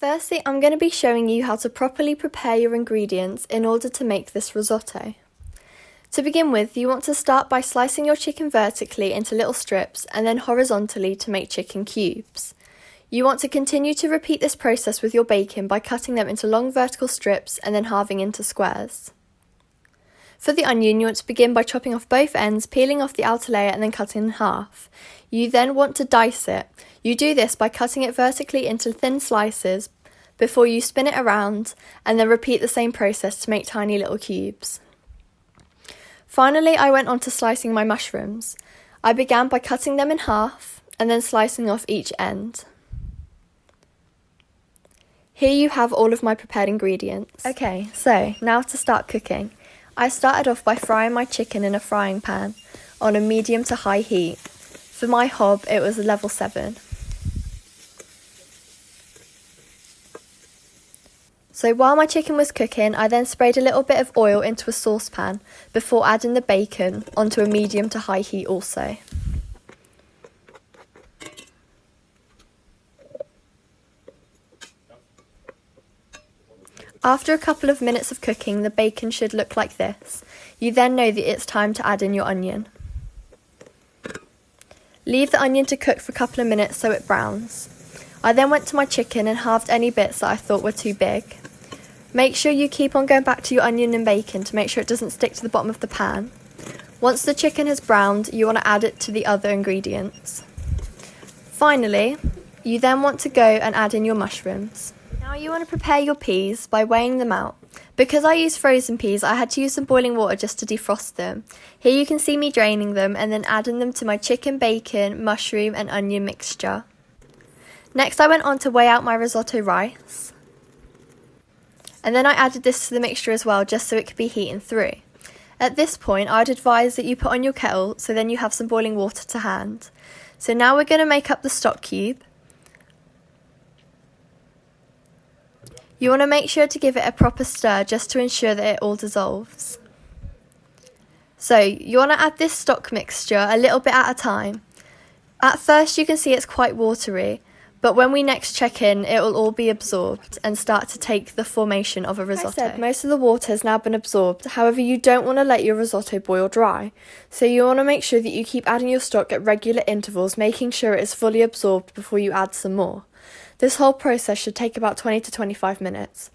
Firstly, I'm going to be showing you how to properly prepare your ingredients in order to make this risotto. To begin with, you want to start by slicing your chicken vertically into little strips and then horizontally to make chicken cubes. You want to continue to repeat this process with your bacon by cutting them into long vertical strips and then halving into squares. For the onion, you want to begin by chopping off both ends, peeling off the outer layer and then cutting in half. You then want to dice it. You do this by cutting it vertically into thin slices before you spin it around and then repeat the same process to make tiny little cubes. Finally, I went on to slicing my mushrooms. I began by cutting them in half and then slicing off each end. Here you have all of my prepared ingredients. Okay, so now to start cooking. I started off by frying my chicken in a frying pan on a medium to high heat. For my hob, it was a level 7. So while my chicken was cooking, I then sprayed a little bit of oil into a saucepan before adding the bacon onto a medium to high heat also. After a couple of minutes of cooking, the bacon should look like this. You then know that it's time to add in your onion. Leave the onion to cook for a couple of minutes so it browns. I then went to my chicken and halved any bits that I thought were too big. Make sure you keep on going back to your onion and bacon to make sure it doesn't stick to the bottom of the pan. Once the chicken has browned, you want to add it to the other ingredients. Finally, you then want to go and add in your mushrooms. Now you want to prepare your peas by weighing them out. Because I used frozen peas, I had to use some boiling water just to defrost them. Here you can see me draining them and then adding them to my chicken, bacon, mushroom and onion mixture. Next I went on to weigh out my risotto rice. And then I added this to the mixture as well, just so it could be heating through. At this point, I'd advise that you put on your kettle so then you have some boiling water to hand. So now we're going to make up the stock cube. You want to make sure to give it a proper stir just to ensure that it all dissolves. So you want to add this stock mixture a little bit at a time. At first you can see it's quite watery, but when we next check in it will all be absorbed and start to take the formation of a risotto. Like I said, most of the water has now been absorbed, however you don't want to let your risotto boil dry. So you want to make sure that you keep adding your stock at regular intervals, making sure it is fully absorbed before you add some more. This whole process should take about 20 to 25 minutes.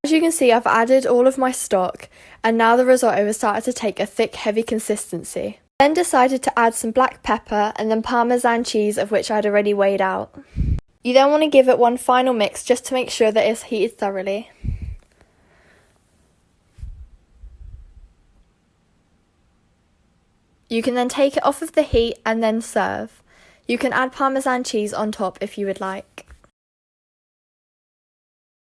As you can see, I've added all of my stock and now the risotto has started to take a thick, heavy consistency. I then decided to add some black pepper and then Parmesan cheese, of which I'd already weighed out. You then want to give it one final mix just to make sure that it's heated thoroughly. You can then take it off of the heat and then serve. You can add Parmesan cheese on top if you would like.